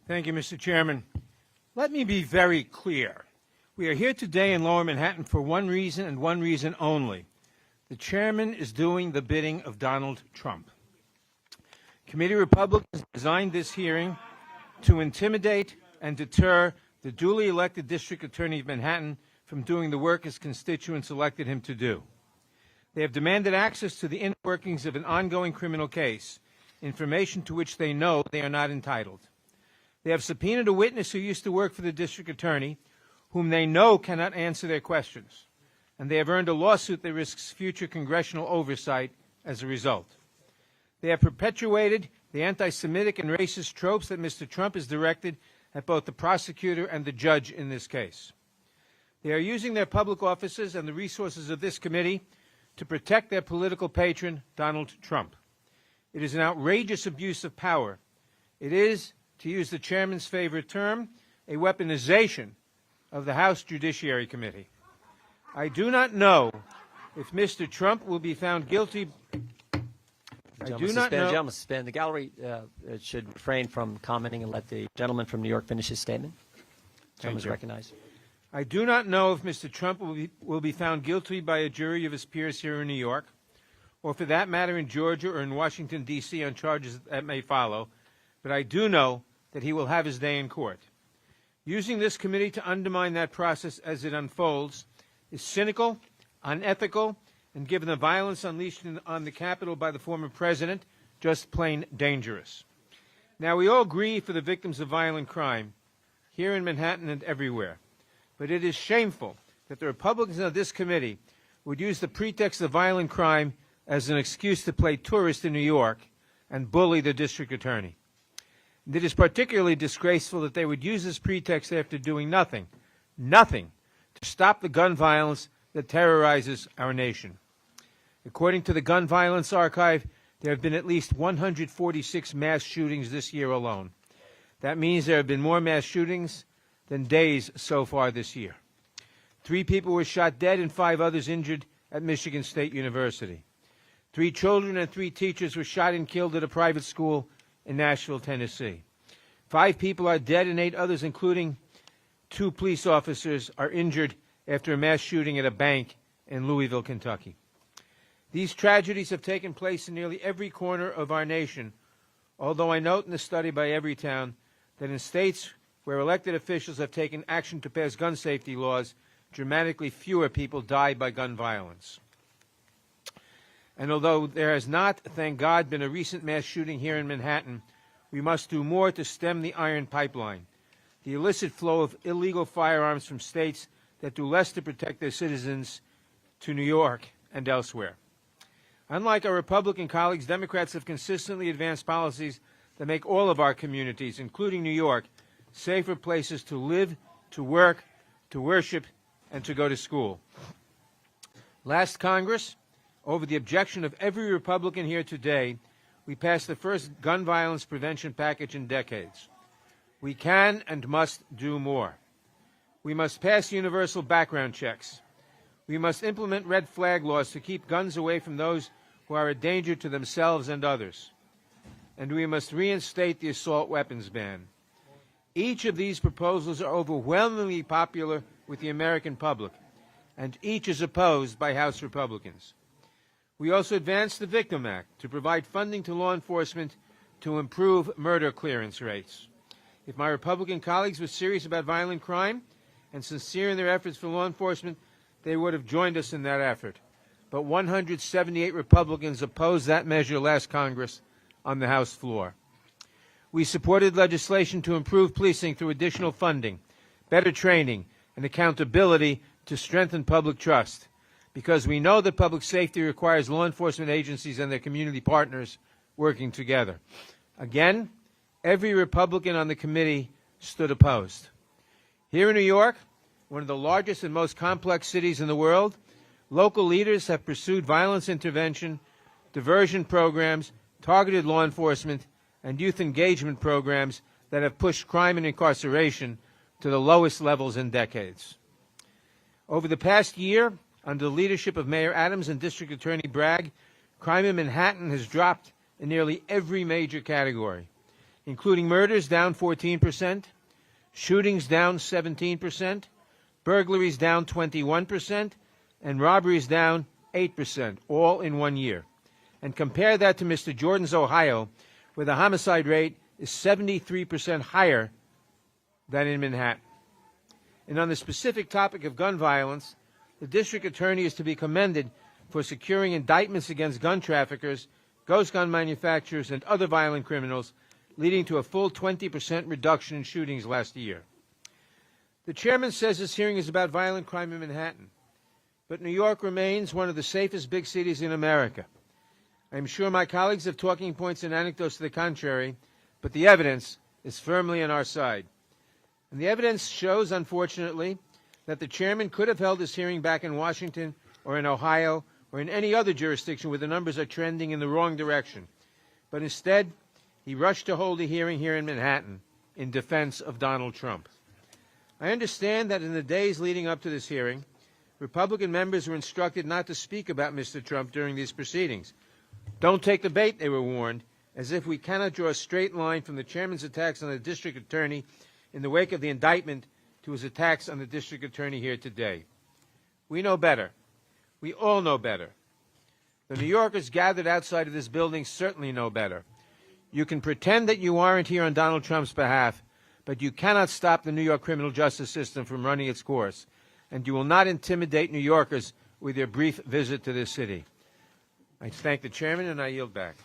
Thank you, Mr. Chairman. Let me be very clear. We are here today in Lower Manhattan for one reason and one reason only. The chairman is doing the bidding of Donald Trump. Committee Republicans designed this hearing to intimidate and deter the duly elected District Attorney of Manhattan from doing the work his constituents elected him to do. They have demanded access to the inner workings of an ongoing criminal case, information to which they know they are not entitled. They have subpoenaed a witness who used to work for the District Attorney, whom they know cannot answer their questions, and they have earned a lawsuit that risks future congressional oversight as a result. They have perpetuated the anti-Semitic and racist tropes that Mr. Trump has directed at both the prosecutor and the judge in this case. They are using their public offices and the resources of this committee to protect their political patron, Donald Trump. It is an outrageous abuse of power. It is, to use the chairman's favorite term, a weaponization of the House Judiciary Committee. I do not know if Mr. Trump will be found guilty. Gentlemen, suspend. The gallery should refrain from commenting and let the gentleman from New York finish his statement. Gentleman is recognized. I do not know if Mr. Trump will be found guilty by a jury of his peers here in New York, or for that matter in Georgia or in Washington, D.C. on charges that may follow, but I do know that he will have his day in court. Using this committee to undermine that process as it unfolds is cynical, unethical, and given the violence unleashed on the Capitol by the former president, just plain dangerous. Now, we all grieve for the victims of violent crime, here in Manhattan and everywhere. But it is shameful that the Republicans of this committee would use the pretext of violent crime as an excuse to play tourist in New York and bully the district attorney. And it is particularly disgraceful that they would use this pretext after doing nothing to stop the gun violence that terrorizes our nation. According to the Gun Violence Archive, there have been at least 146 mass shootings this year alone. That means there have been more mass shootings than days so far this year. 3 people were shot dead and 5 others injured at Michigan State University. 3 children and 3 teachers were shot and killed at a private school in Nashville, Tennessee. 5 people are dead and 8 others, including 2 police officers, are injured after a mass shooting at a bank in Louisville, Kentucky. These tragedies have taken place in nearly every corner of our nation, although I note in the study by Everytown that in states where elected officials have taken action to pass gun safety laws, dramatically fewer people die by gun violence. And although there has not, thank God, been a recent mass shooting here in Manhattan, we must do more to stem the iron pipeline, the illicit flow of illegal firearms from states that do less to protect their citizens to New York and elsewhere. Unlike our Republican colleagues, Democrats have consistently advanced policies that make all of our communities, including New York, safer places to live, to work, to worship, and to go to school. Last Congress, over the objection of every Republican here today, we passed the first gun violence prevention package in decades. We can and must do more. We must pass universal background checks. We must implement red flag laws to keep guns away from those who are a danger to themselves and others. And we must reinstate the assault weapons ban. Each of these proposals are overwhelmingly popular with the American public, and each is opposed by House Republicans. We also advanced the Victim Act to provide funding to law enforcement to improve murder clearance rates. If my Republican colleagues were serious about violent crime and sincere in their efforts for law enforcement, they would have joined us in that effort. But 178 Republicans opposed that measure last Congress on the House floor. We supported legislation to improve policing through additional funding, better training, and accountability to strengthen public trust, because we know that public safety requires law enforcement agencies and their community partners working together. Again, every Republican on the committee stood opposed. Here in New York, one of the largest and most complex cities in the world, local leaders have pursued violence intervention, diversion programs, targeted law enforcement, and youth engagement programs that have pushed crime and incarceration to the lowest levels in decades. Over the past year, under the leadership of Mayor Adams and District Attorney Bragg, crime in Manhattan has dropped in nearly every major category. including murders down 14%, shootings down 17%, burglaries down 21%, and robberies down 8%, all in 1 year. And compare that to Mr. Jordan's Ohio, where the homicide rate is 73% higher than in Manhattan. And on the specific topic of gun violence, the district attorney is to be commended for securing indictments against gun traffickers, ghost gun manufacturers, and other violent criminals, leading to a full 20% reduction in shootings last year. The chairman says this hearing is about violent crime in Manhattan, but New York remains one of the safest big cities in America. I am sure my colleagues have talking points and anecdotes to the contrary, but the evidence is firmly on our side. And the evidence shows, unfortunately, that the chairman could have held this hearing back in Washington or in Ohio or in any other jurisdiction where the numbers are trending in the wrong direction. But instead, he rushed to hold a hearing here in Manhattan in defense of Donald Trump. I understand that in the days leading up to this hearing, Republican members were instructed not to speak about Mr. Trump during these proceedings. Don't take the bait, they were warned, as if we cannot draw a straight line from the chairman's attacks on the district attorney in the wake of the indictment to his attacks on the district attorney here today. We know better. We all know better. The New Yorkers gathered outside of this building certainly know better. You can pretend that you aren't here on Donald Trump's behalf, but you cannot stop the New York criminal justice system from running its course, and you will not intimidate New Yorkers with your brief visit to this city. I thank the chairman, and I yield back.